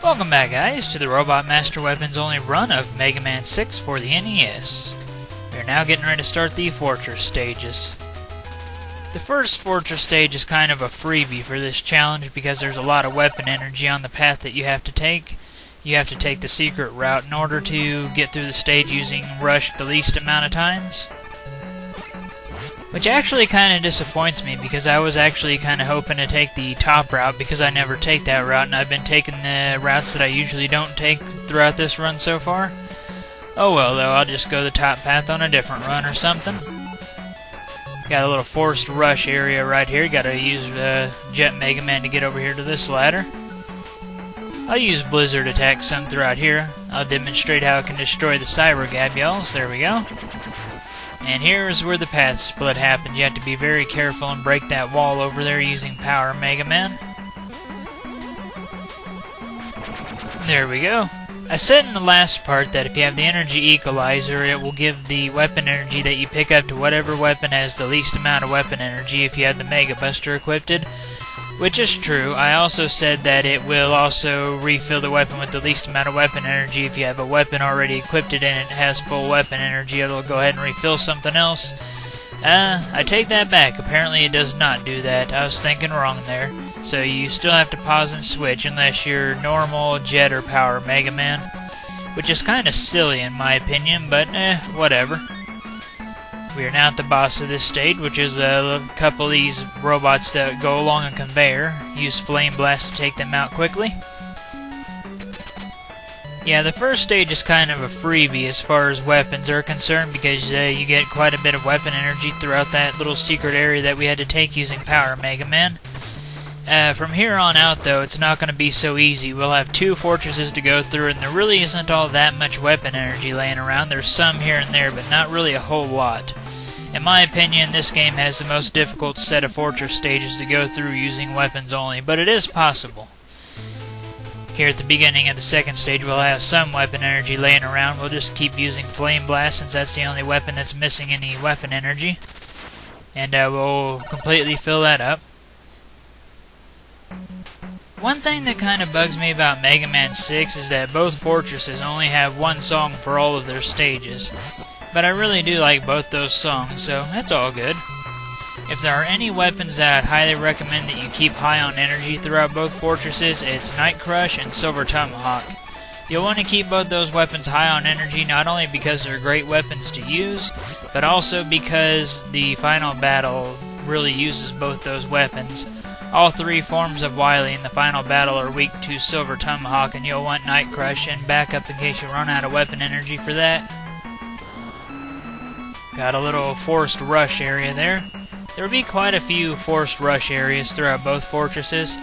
Welcome back, guys, to the Robot Master Weapons only run of Mega Man 6 for the NES. We are now getting ready to start the Fortress stages. The first Fortress stage is kind of a freebie for this challenge because there's a lot of weapon energy on the path that you have to take. You have to take the secret route in order to get through the stage using Rush the least amount of times. Which actually kind of disappoints me because I was actually kind of hoping to take the top route because I never take that route and I've been taking the routes that I usually don't take throughout this run so far. Oh well though, I'll just go the top path on a different run or something. Got a little forced rush area right here. Gotta use Jet Mega Man to get over here to this ladder. I'll use Blizzard attacks some throughout here. I'll demonstrate how it can destroy the Cyber Gabyals. There we go. And here's where the path split happens. You have to be very careful and break that wall over there using Power Mega Man. There we go. I said in the last part that if you have the energy equalizer, it will give the weapon energy that you pick up to whatever weapon has the least amount of weapon energy if you have the Mega Buster equipped. Which is true. I also said that it will also refill the weapon with the least amount of weapon energy. If you have a weapon already equipped and it has full weapon energy, it'll go ahead and refill something else. I take that back. Apparently it does not do that. I was thinking wrong there. So you still have to pause and switch unless you're normal, Jet, or Power Mega Man. Which is kind of silly in my opinion, but whatever. We are now at the boss of this stage, which is a couple of these robots that go along a conveyor. Use Flame Blast to take them out quickly. Yeah, the first stage is kind of a freebie as far as weapons are concerned because you get quite a bit of weapon energy throughout that little secret area that we had to take using Power Mega Man. From here on out, though, it's not going to be so easy. We'll have 2 fortresses to go through, and there really isn't all that much weapon energy laying around. There's some here and there, but not really a whole lot. In my opinion, this game has the most difficult set of fortress stages to go through using weapons only, but it is possible. Here at the beginning of the second stage, we'll have some weapon energy laying around. We'll just keep using Flame Blast since that's the only weapon that's missing any weapon energy. And we'll completely fill that up. One thing that kind of bugs me about Mega Man 6 is that both fortresses only have one song for all of their stages. But I really do like both those songs, so that's all good. If there are any weapons that I'd highly recommend that you keep high on energy throughout both fortresses, it's Night Crush and Silver Tomahawk. You'll want to keep both those weapons high on energy not only because they're great weapons to use, but also because the final battle really uses both those weapons. All 3 forms of Wily in the final battle are weak to Silver Tomahawk, and you'll want Night Crush and backup in case you run out of weapon energy for that. Got a little forced rush area there. There will be quite a few forced rush areas throughout both fortresses.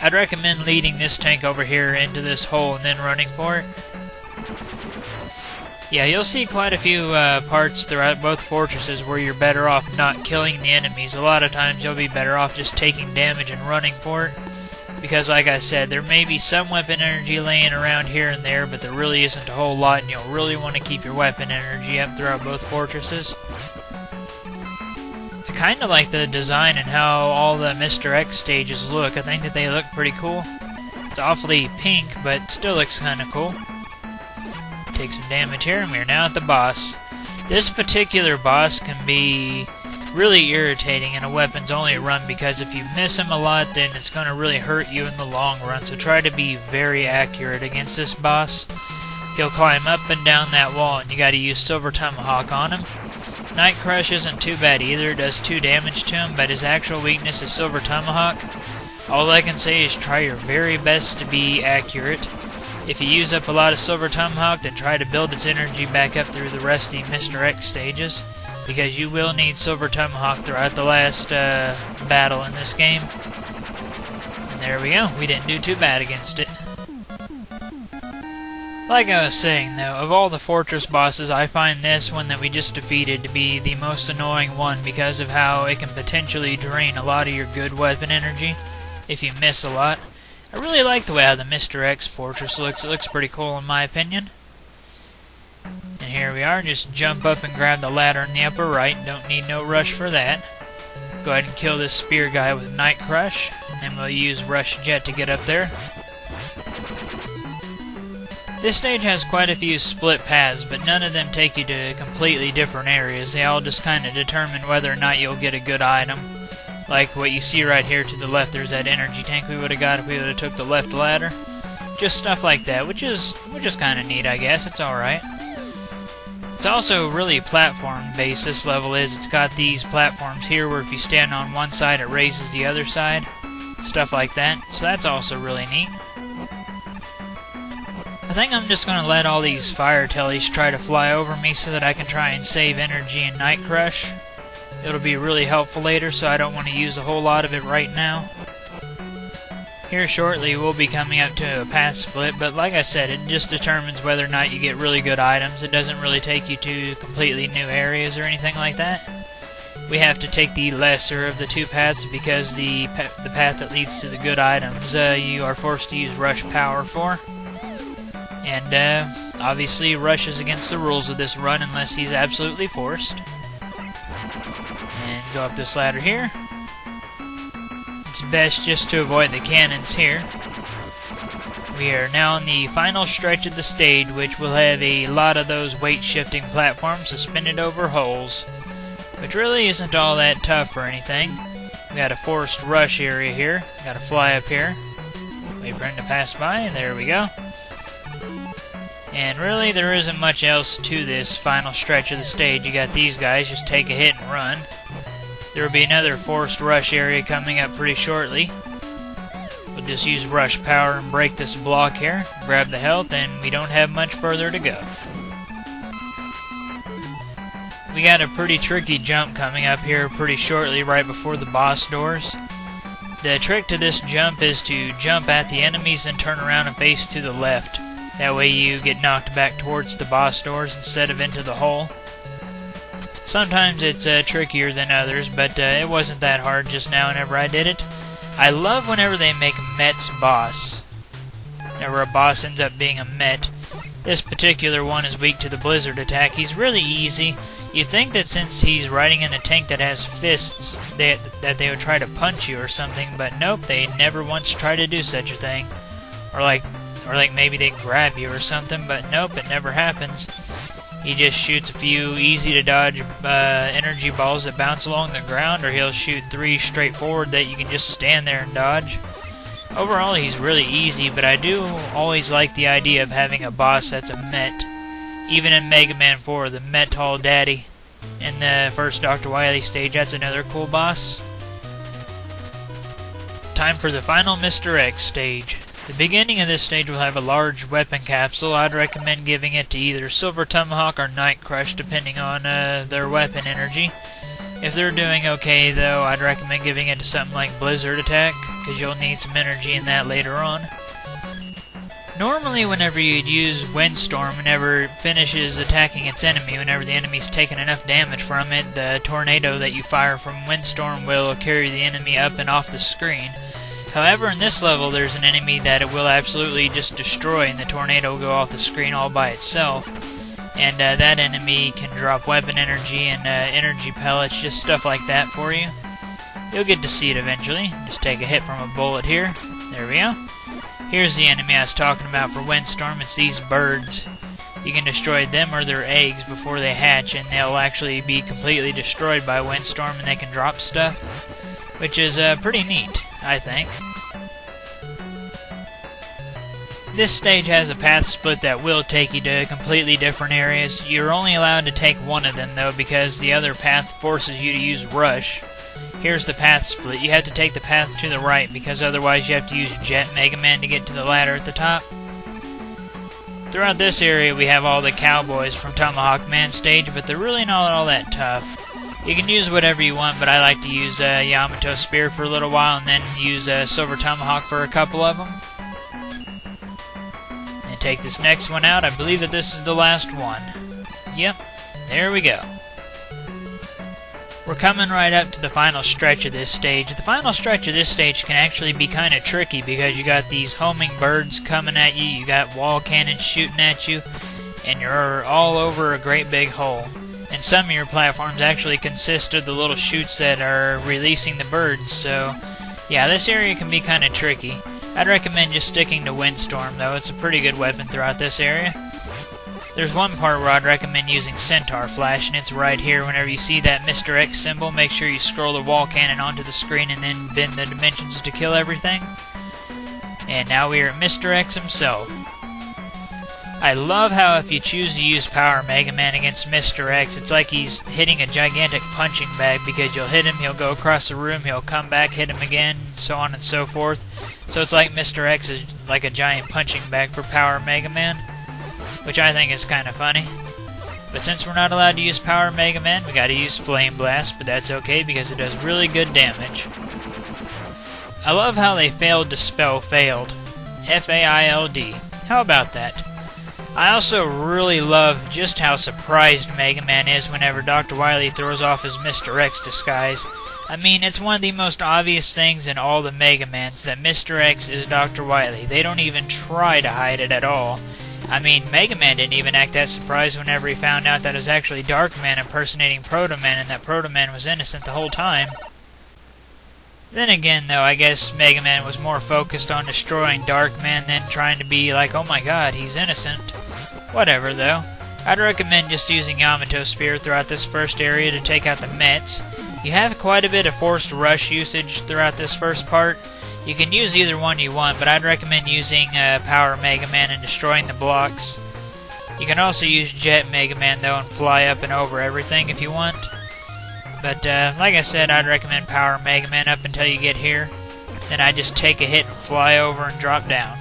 I'd recommend leading this tank over here into this hole and then running for it. Yeah, you'll see quite a few parts throughout both fortresses where you're better off not killing the enemies. A lot of times you'll be better off just taking damage and running for it. Because like I said, there may be some weapon energy laying around here and there, but there really isn't a whole lot, and you'll really want to keep your weapon energy up throughout both fortresses. I kind of like the design and how all the Mr. X stages look. I think that they look pretty cool. It's awfully pink, but still looks kind of cool. Take some damage here, and we're now at the boss. This particular boss can be really irritating in a weapons only run because if you miss him a lot, then it's going to really hurt you in the long run, so try to be very accurate against this boss. He'll climb up and down that wall, and you got to use Silver Tomahawk on him. Night Crush isn't too bad either, it does 2 damage to him, but his actual weakness is Silver Tomahawk. All I can say is try your very best to be accurate. If you use up a lot of Silver Tomahawk, then try to build its energy back up through the rest of the Mr. X stages, because you will need Silver Tomahawk throughout the last battle in this game. And there we go, we didn't do too bad against it. Like I was saying though, of all the fortress bosses, I find this one that we just defeated to be the most annoying one because of how it can potentially drain a lot of your good weapon energy if you miss a lot. I really like the way how the Mr. X fortress looks. It looks pretty cool in my opinion. And here we are, just jump up and grab the ladder in the upper right. Don't need no rush for that. Go ahead and kill this spear guy with Night Crush, and then we'll use Rush Jet to get up there. This stage has quite a few split paths, but none of them take you to completely different areas. They all just kind of determine whether or not you'll get a good item. Like what you see right here to the left, there's that energy tank we would have got if we would have took the left ladder. Just stuff like that, which is kind of neat, I guess. It's alright. It's also really platform-based, this level is. It's got these platforms here where if you stand on one side, it raises the other side. Stuff like that. So that's also really neat. I think I'm just going to let all these fire tellies try to fly over me so that I can try and save energy in Night Crush. It'll be really helpful later, so I don't want to use a whole lot of it right now. Here shortly we'll be coming up to a path split, but like I said, it just determines whether or not you get really good items. It doesn't really take you to completely new areas or anything like that. We have to take the lesser of the two paths because the path that leads to the good items you are forced to use rush power for. And obviously Rush is against the rules of this run unless he's absolutely forced. And go up this ladder here. It's best just to avoid the cannons here. We are now on the final stretch of the stage, which will have a lot of those weight-shifting platforms suspended over holes, which really isn't all that tough or anything. We got a forced rush area here. Got to fly up here. Wait for him to pass by, and there we go. And really, there isn't much else to this final stretch of the stage. You got these guys, just take a hit and run. There will be another forced rush area coming up pretty shortly. We'll just use rush power and break this block here, grab the health, and we don't have much further to go. We got a pretty tricky jump coming up here pretty shortly right before the boss doors. The trick to this jump is to jump at the enemies and turn around and face to the left. That way you get knocked back towards the boss doors instead of into the hole. Sometimes it's trickier than others, but it wasn't that hard just now whenever I did it. I love whenever they make Met's boss. Whenever a boss ends up being a Met. This particular one is weak to the blizzard attack. He's really easy. You'd think that since he's riding in a tank that has fists, that they would try to punch you or something, but nope, they never once try to do such a thing. Or like maybe they grab you or something, but nope, it never happens. He just shoots a few easy-to-dodge energy balls that bounce along the ground, or he'll shoot 3 straight forward that you can just stand there and dodge. Overall, he's really easy, but I do always like the idea of having a boss that's a Met. Even in Mega Man 4, the Met Tall Daddy in the first Dr. Wily stage, that's another cool boss. Time for the final Mr. X stage. The beginning of this stage will have a large weapon capsule. I'd recommend giving it to either Silver Tomahawk or Night Crush, depending on their weapon energy. If they're doing okay, though, I'd recommend giving it to something like Blizzard Attack, because you'll need some energy in that later on. Normally, whenever you'd use Windstorm, whenever it finishes attacking its enemy, whenever the enemy's taken enough damage from it, the tornado that you fire from Windstorm will carry the enemy up and off the screen. However, in this level, there's an enemy that it will absolutely just destroy, and the tornado will go off the screen all by itself. And that enemy can drop weapon energy and energy pellets, just stuff like that for you. You'll get to see it eventually. Just take a hit from a bullet here. There we go. Here's the enemy I was talking about for Windstorm. It's these birds. You can destroy them or their eggs before they hatch, and they'll actually be completely destroyed by Windstorm, and they can drop stuff, which is pretty neat, I think. This stage has a path split that will take you to completely different areas. You're only allowed to take one of them, though, because the other path forces you to use Rush. Here's the path split. You have to take the path to the right, because otherwise you have to use Jet Mega Man to get to the ladder at the top. Throughout this area we have all the cowboys from Tomahawk Man stage, but they're really not all that tough. You can use whatever you want, but I like to use Yamato Spear for a little while, and then use Silver Tomahawk for a couple of them. And take this next one out. I believe that this is the last one. Yep, there we go. We're coming right up to the final stretch of this stage. The final stretch of this stage can actually be kind of tricky because you got these homing birds coming at you, you got wall cannons shooting at you, and you're all over a great big hole. And some of your platforms actually consist of the little chutes that are releasing the birds, so yeah, this area can be kind of tricky. I'd recommend just sticking to Windstorm though, it's a pretty good weapon throughout this area. There's one part where I'd recommend using Centaur Flash, and it's right here. Whenever you see that Mr. X symbol, make sure you scroll the wall cannon onto the screen and then bend the dimensions to kill everything. And now we are at Mr. X himself. I love how if you choose to use Power Mega Man against Mr. X, it's like he's hitting a gigantic punching bag, because you'll hit him, he'll go across the room, he'll come back, hit him again, so on and so forth. So it's like Mr. X is like a giant punching bag for Power Mega Man, which I think is kind of funny. But since we're not allowed to use Power Mega Man, we gotta use Flame Blast, but that's okay because it does really good damage. I love how they failed to spell failed. F-A-I-L-D. How about that? I also really love just how surprised Mega Man is whenever Dr. Wily throws off his Mr. X disguise. I mean, it's one of the most obvious things in all the Mega Mans that Mr. X is Dr. Wily. They don't even try to hide it at all. I mean, Mega Man didn't even act that surprised whenever he found out that it was actually Darkman impersonating Proto-Man and that Proto-Man was innocent the whole time. Then again, though, I guess Mega Man was more focused on destroying Darkman than trying to be like, oh my god, he's innocent. Whatever, though. I'd recommend just using Yamato Spear throughout this first area to take out the Mets. You have quite a bit of forced rush usage throughout this first part. You can use either one you want, but I'd recommend using Power Mega Man and destroying the blocks. You can also use Jet Mega Man, though, and fly up and over everything if you want. But, like I said, I'd recommend Power Mega Man up until you get here. Then I just take a hit and fly over and drop down.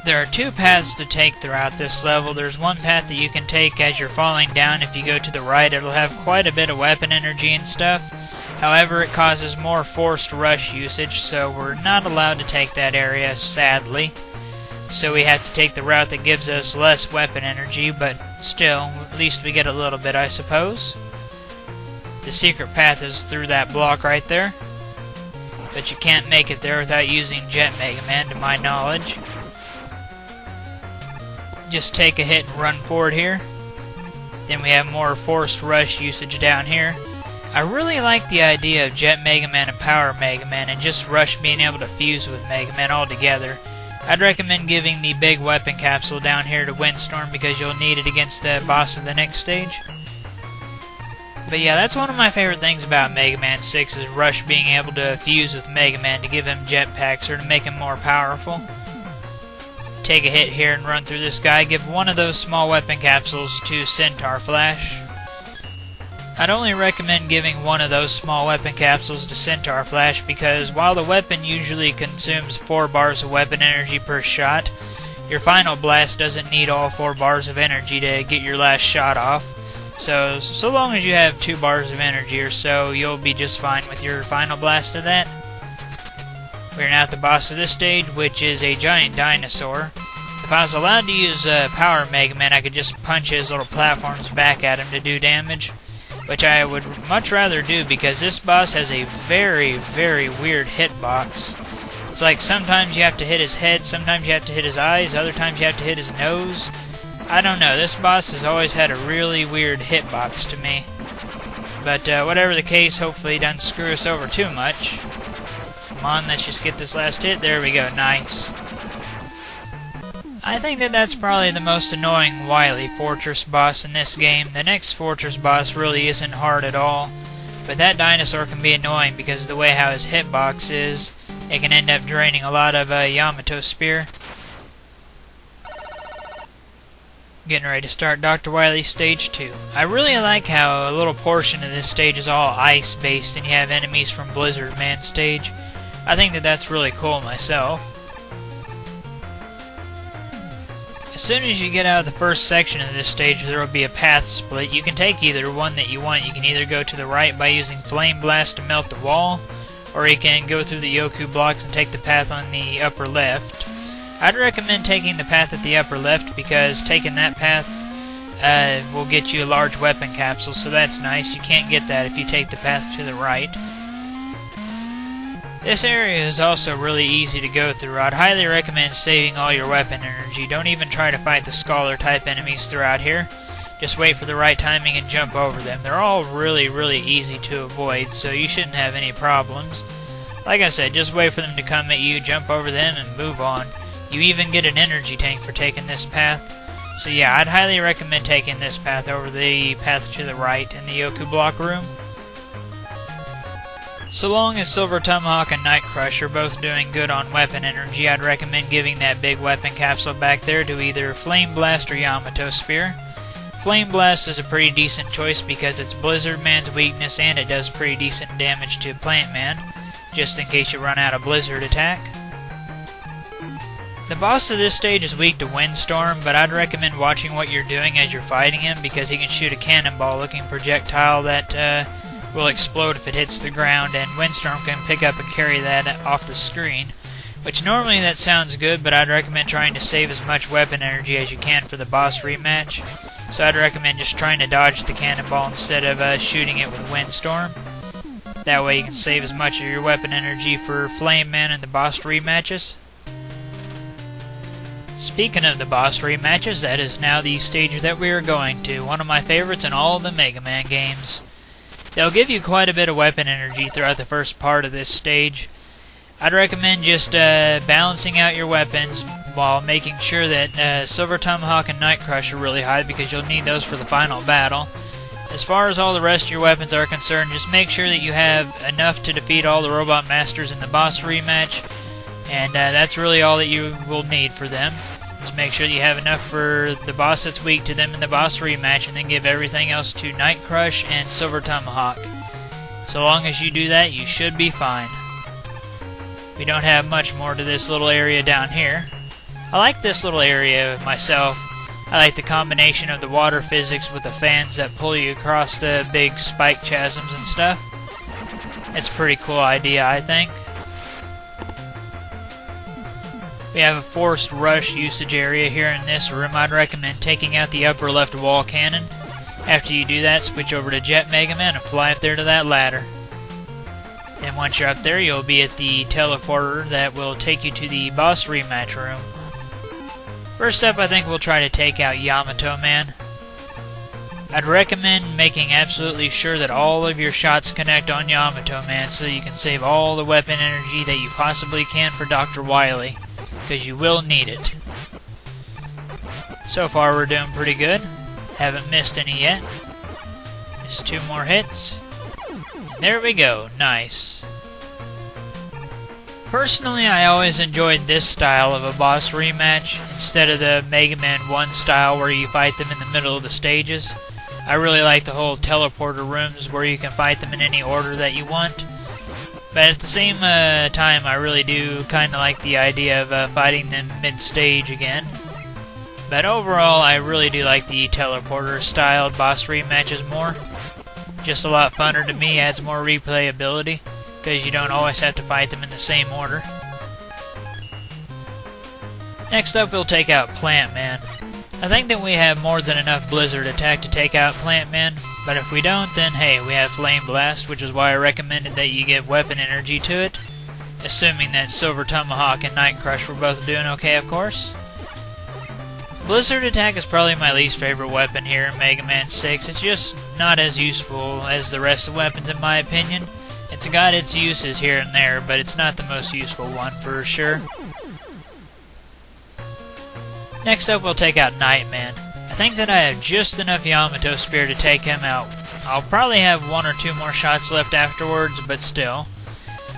There are two paths to take throughout this level. There's one path that you can take as you're falling down. If you go to the right, it'll have quite a bit of weapon energy and stuff. However, it causes more forced rush usage, so we're not allowed to take that area, sadly. So we have to take the route that gives us less weapon energy, but still, at least we get a little bit, I suppose. The secret path is through that block right there. But you can't make it there without using Jet Mega Man, to my knowledge. Just take a hit and run forward here. Then we have more forced rush usage down here. I really like the idea of Jet Mega Man and Power Mega Man and just Rush being able to fuse with Mega Man all together. I'd recommend giving the big weapon capsule down here to Windstorm because you'll need it against the boss of the next stage. But yeah, that's one of my favorite things about Mega Man 6 is Rush being able to fuse with Mega Man to give him jetpacks or to make him more powerful. Take a hit here and run through this guy. Give one of those small weapon capsules to Centaur Flash. I'd only recommend giving one of those small weapon capsules to Centaur Flash because while the weapon usually consumes 4 bars of weapon energy per shot, your final blast doesn't need all 4 bars of energy to get your last shot off. So long as you have 2 bars of energy or so, you'll be just fine with your final blast of that. We're now at the boss of this stage, which is a giant dinosaur. If I was allowed to use Power Mega Man, I could just punch his little platforms back at him to do damage, which I would much rather do because this boss has a very, very weird hitbox. It's like sometimes you have to hit his head, sometimes you have to hit his eyes, other times you have to hit his nose. I don't know, this boss has always had a really weird hitbox to me. But whatever the case, hopefully he doesn't screw us over too much. Come on, let's just get this last hit. There we go, nice. I think that's probably the most annoying Wily Fortress boss in this game. The next Fortress boss really isn't hard at all, but that dinosaur can be annoying because of the way how his hitbox is. It can end up draining a lot of Yamato Spear. Getting ready to start Dr. Wily's Stage 2. I really like how a little portion of this stage is all ice-based and you have enemies from Blizzard Man stage. I think that's really cool myself. As soon as you get out of the first section of this stage, there will be a path split. You can take either one that you want. You can either go to the right by using Flame Blast to melt the wall, or you can go through the Yoku blocks and take the path on the upper left. I'd recommend taking the path at the upper left because taking that path will get you a large weapon capsule, so that's nice. You can't get that if you take the path to the right. This area is also really easy to go through. I'd highly recommend saving all your weapon energy. Don't even try to fight the Scholar type enemies throughout here. Just wait for the right timing and jump over them. They're all really, really easy to avoid, so you shouldn't have any problems. Like I said, just wait for them to come at you, jump over them, and move on. You even get an energy tank for taking this path. So yeah, I'd highly recommend taking this path over the path to the right in the Yoku block room. So long as Silver Tomahawk and Night Crush are both doing good on weapon energy, I'd recommend giving that big weapon capsule back there to either Flame Blast or Yamato Spear. Flame Blast is a pretty decent choice because it's Blizzard Man's weakness and it does pretty decent damage to PLANTMAN, just in case you run out of Blizzard attack. The boss of this stage is weak to Windstorm, but I'd recommend watching what you're doing as you're fighting him because he can shoot a cannonball-looking projectile that will explode if it hits the ground, and Windstorm can pick up and carry that off the screen. Which normally that sounds good, but I'd recommend trying to save as much weapon energy as you can for the boss rematch. So I'd recommend just trying to dodge the cannonball instead of shooting it with Windstorm. That way you can save as much of your weapon energy for FLAMEMAN and the boss rematches. Speaking of the boss rematches, that is now the stage that we are going to, one of my favorites in all of the Mega Man games. They'll give you quite a bit of weapon energy throughout the first part of this stage. I'd recommend just balancing out your weapons while making sure that Silver Tomahawk and Night Crush are really high because you'll need those for the final battle. As far as all the rest of your weapons are concerned, just make sure that you have enough to defeat all the Robot Masters in the boss rematch, and that's really all that you will need for them. Just make sure that you have enough for the boss that's weak to them in the boss rematch, and then give everything else to Night Crush and Silver Tomahawk. So long as you do that, you should be fine. We don't have much more to this little area down here. I like this little area myself. I like the combination of the water physics with the fans that pull you across the big spike chasms and stuff. It's a pretty cool idea, I think. We have a forced rush usage area here in this room. I'd recommend taking out the upper left wall cannon. After you do that, switch over to Jet Mega Man and fly up there to that ladder. Then once you're up there, you'll be at the teleporter that will take you to the boss rematch room. First up, I think we'll try to take out YAMATOMAN. I'd recommend making absolutely sure that all of your shots connect on YAMATOMAN so you can save all the weapon energy that you possibly can for Dr. Wily, because you will need it. So far we're doing pretty good. Haven't missed any yet. Just 2 more hits. There we go. Nice. Personally, I always enjoyed this style of a boss rematch instead of the Mega Man 1 style where you fight them in the middle of the stages. I really like the whole teleporter rooms where you can fight them in any order that you want. But at the same time, I really do kind of like the idea of fighting them mid-stage again. But overall, I really do like the teleporter-styled boss rematches more. Just a lot funner to me, adds more replayability, because you don't always have to fight them in the same order. Next up, we'll take out PLANTMAN. I think that we have more than enough Blizzard attack to take out PLANTMAN, but if we don't, then hey, we have Flame Blast, which is why I recommended that you give weapon energy to it, assuming that Silver Tomahawk and Night Crush were both doing okay, of course. Blizzard attack is probably my least favorite weapon here in Mega Man 6. It's just not as useful as the rest of the weapons in my opinion. It's got its uses here and there, but it's not the most useful one for sure. Next up, we'll take out KNIGHTMAN. I think that I have just enough Yamato Spear to take him out. I'll probably have 1 or 2 more shots left afterwards, but still.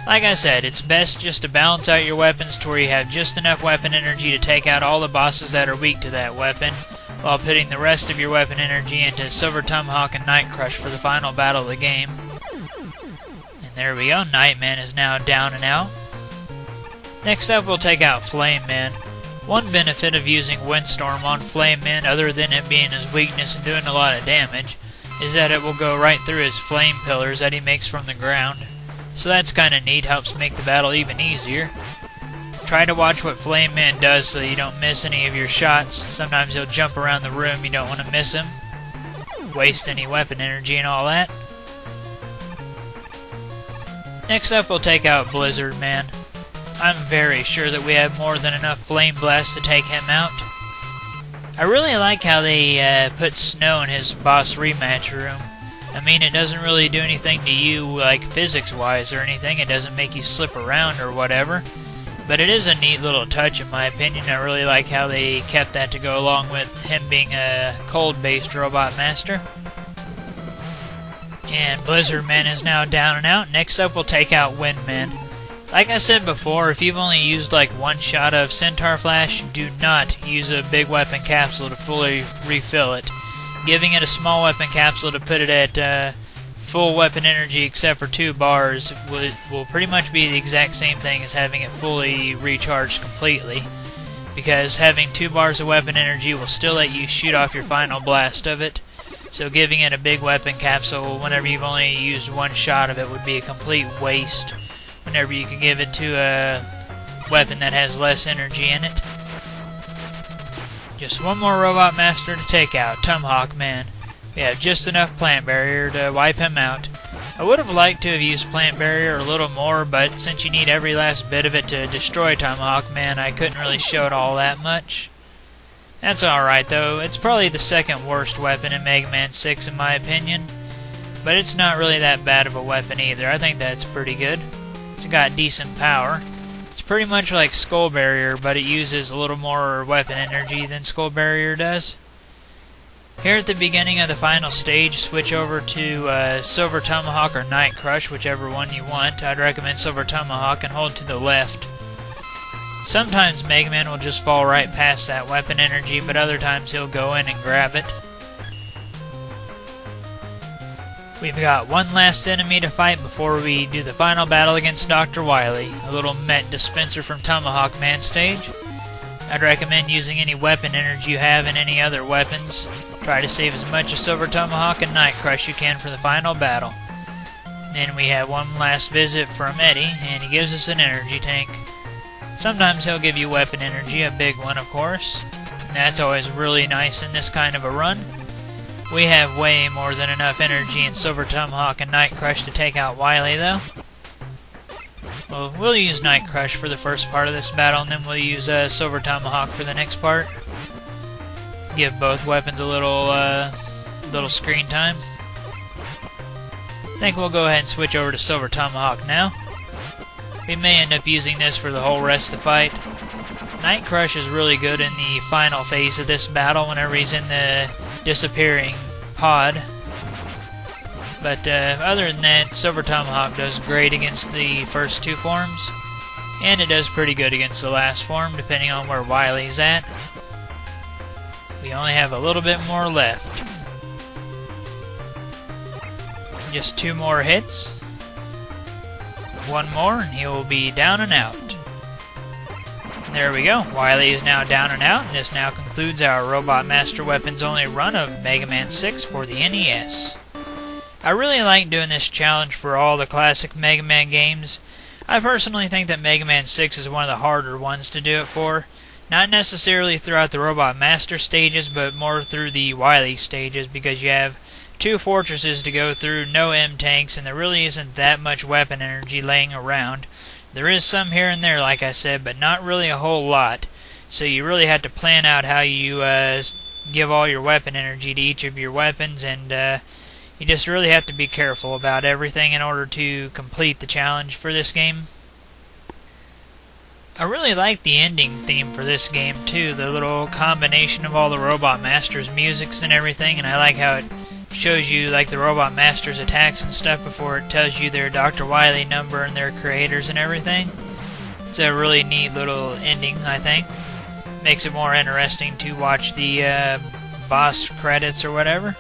Like I said, it's best just to balance out your weapons to where you have just enough weapon energy to take out all the bosses that are weak to that weapon, while putting the rest of your weapon energy into Silver Tomahawk and Night Crush for the final battle of the game. And there we go, KNIGHTMAN is now down and out. Next up, we'll take out FLAMEMAN. One benefit of using Windstorm on FLAMEMAN, other than it being his weakness and doing a lot of damage, is that it will go right through his flame pillars that he makes from the ground. So that's kinda neat, helps make the battle even easier. Try to watch what FLAMEMAN does so you don't miss any of your shots. Sometimes he'll jump around the room, you don't want to miss him. Waste any weapon energy and all that. Next up, we'll take out Blizzard Man. I'm very sure that we have more than enough Flame Blast to take him out. I really like how they put snow in his boss rematch room. I mean, it doesn't really do anything to you, like, physics-wise or anything. It doesn't make you slip around or whatever. But it is a neat little touch, in my opinion. I really like how they kept that to go along with him being a cold-based robot master. And Blizzardman is now down and out. Next up, we'll take out Windman. Like I said before, if you've only used like one shot of Centaur Flash, do not use a big weapon capsule to fully refill it. Giving it a small weapon capsule to put it at full weapon energy except for 2 bars will pretty much be the exact same thing as having it fully recharged completely. Because having 2 bars of weapon energy will still let you shoot off your final blast of it. So giving it a big weapon capsule whenever you've only used one shot of it would be a complete waste. Whenever you can give it to a weapon that has less energy in it. Just one more Robot Master to take out, Tomahawk Man. We have just enough Plant Barrier to wipe him out. I would have liked to have used Plant Barrier a little more, but since you need every last bit of it to destroy Tomahawk Man, I couldn't really show it all that much. That's alright though. It's probably the second worst weapon in Mega Man 6 in my opinion. But it's not really that bad of a weapon either. I think that's pretty good. It's got decent power. It's pretty much like Skull Barrier, but it uses a little more weapon energy than Skull Barrier does. Here at the beginning of the final stage, switch over to Silver Tomahawk or Night Crush, whichever one you want. I'd recommend Silver Tomahawk and hold to the left. Sometimes Mega Man will just fall right past that weapon energy, but other times he'll go in and grab it. We've got one last enemy to fight before we do the final battle against Dr. Wily, a little Met dispenser from Tomahawk Man stage. I'd recommend using any weapon energy you have in any other weapons. Try to save as much of Silver Tomahawk and Night Crush you can for the final battle. Then we have one last visit from Eddie, and he gives us an energy tank. Sometimes he'll give you weapon energy, a big one of course. And that's always really nice in this kind of a run. We have way more than enough energy in Silver Tomahawk and Night Crush to take out Wily, though. Well, we'll use Night Crush for the first part of this battle, and then we'll use Silver Tomahawk for the next part. Give both weapons a little screen time. I think we'll go ahead and switch over to Silver Tomahawk now. We may end up using this for the whole rest of the fight. Night Crush is really good in the final phase of this battle whenever he's in the disappearing pod. But other than that, Silver Tomahawk does great against the first 2 forms. And it does pretty good against the last form, depending on where Wily's at. We only have a little bit more left. Just 2 more hits. One more, and he will be down and out. There we go. Wily is now down and out, and this now concludes our Robot Master Weapons only run of Mega Man 6 for the NES. I really like doing this challenge for all the classic Mega Man games. I personally think that Mega Man 6 is one of the harder ones to do it for. Not necessarily throughout the Robot Master stages, but more through the Wily stages, because you have 2 fortresses to go through, no M-tanks, and there really isn't that much weapon energy laying around. There is some here and there, like I said, but not really a whole lot. So you really have to plan out how you give all your weapon energy to each of your weapons, and you just really have to be careful about everything in order to complete the challenge for this game. I really like the ending theme for this game too, the little combination of all the Robot Masters' musics and everything, and I like how it shows you like the Robot Masters' attacks and stuff before it tells you their Dr. Wily number and their creators and everything. It's a really neat little ending, I think. Makes it more interesting to watch the boss credits or whatever.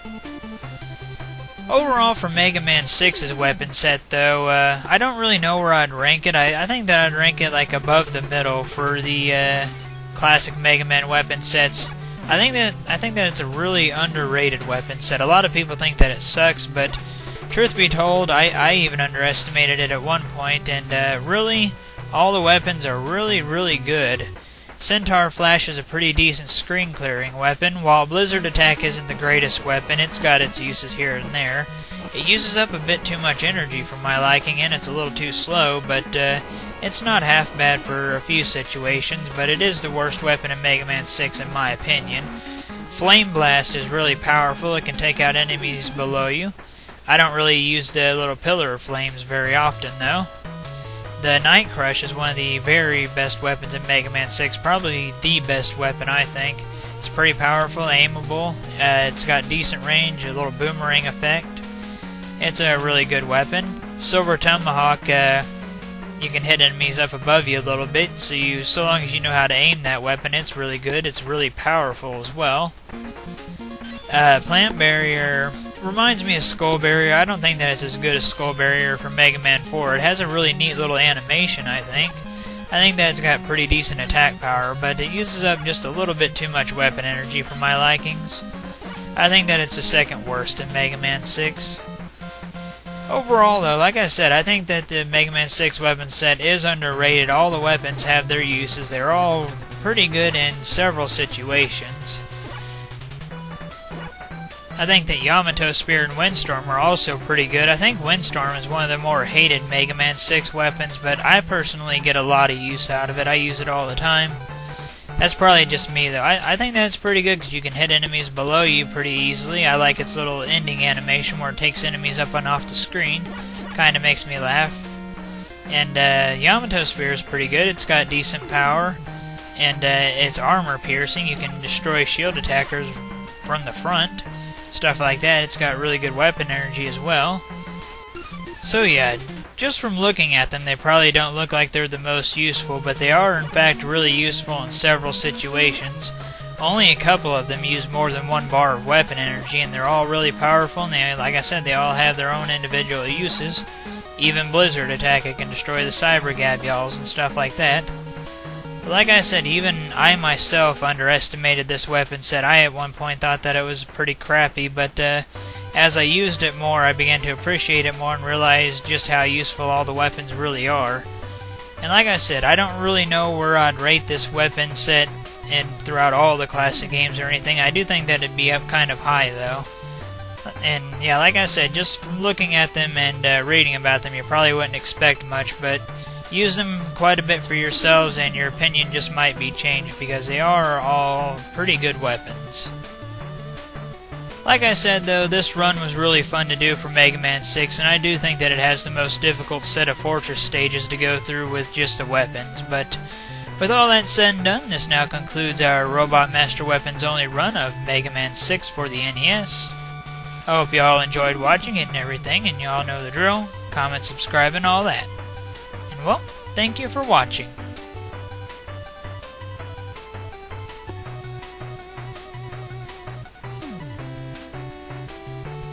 Overall, for Mega Man 6's weapon set, though, I don't really know where I'd rank it. I think that I'd rank it like above the middle for the classic Mega Man weapon sets. I think that it's a really underrated weapon set. A lot of people think that it sucks, but truth be told, I even underestimated it at one point, and really, all the weapons are really good. Centaur Flash is a pretty decent screen clearing weapon. While Blizzard Attack isn't the greatest weapon, it's got its uses here and there. It uses up a bit too much energy for my liking, and it's a little too slow, but it's not half bad for a few situations, but it is the worst weapon in Mega Man 6 in my opinion. Flame Blast is really powerful. It can take out enemies below you. I don't really use the little pillar of flames very often, though. The Night Crush is one of the very best weapons in Mega Man 6, probably the best weapon, I think. It's pretty powerful, aimable, it's got decent range, a little boomerang effect. It's a really good weapon. Silver Tomahawk, you can hit enemies up above you a little bit, so long as you know how to aim that weapon, it's really good. It's really powerful as well. Plant Barrier reminds me of Skull Barrier. I don't think that it's as good as Skull Barrier from Mega Man 4. It has a really neat little animation, I think. I think that it's got pretty decent attack power, but it uses up just a little bit too much weapon energy for my likings. I think that it's the second worst in Mega Man 6. Overall, though, like I said, I think that the Mega Man 6 weapon set is underrated. All the weapons have their uses. They're all pretty good in several situations. I think that Yamato Spear and Windstorm are also pretty good. I think Windstorm is one of the more hated Mega Man 6 weapons, but I personally get a lot of use out of it. I use it all the time. That's probably just me, though. I think that's pretty good because you can hit enemies below you pretty easily. I like its little ending animation where it takes enemies up and off the screen. Kind of makes me laugh. And Yamato Spear is pretty good. It's got decent power. And it's armor piercing. You can destroy shield attackers from the front. Stuff like that. It's got really good weapon energy as well. So yeah, just from looking at them, they probably don't look like they're the most useful, but they are in fact really useful in several situations. Only a couple of them use more than one bar of weapon energy, and they're all really powerful, and they, like I said, they all have their own individual uses. Even Blizzard Attack, it can destroy the Cyber Gabyals and stuff like that. But like I said, even I myself underestimated this weapon set. I at one point thought that it was pretty crappy, but as I used it more, I began to appreciate it more and realize just how useful all the weapons really are. And like I said, I don't really know where I'd rate this weapon set and throughout all the classic games or anything. I do think that it'd be up kind of high, though. And yeah, like I said, just from looking at them and reading about them, you probably wouldn't expect much, but use them quite a bit for yourselves and your opinion just might be changed because they are all pretty good weapons. Like I said, though, this run was really fun to do for Mega Man 6, and I do think that it has the most difficult set of fortress stages to go through with just the weapons. But with all that said and done, this now concludes our Robot Master Weapons only run of Mega Man 6 for the NES. I hope y'all enjoyed watching it and everything, and y'all know the drill. Comment, subscribe, and all that. And well, thank you for watching.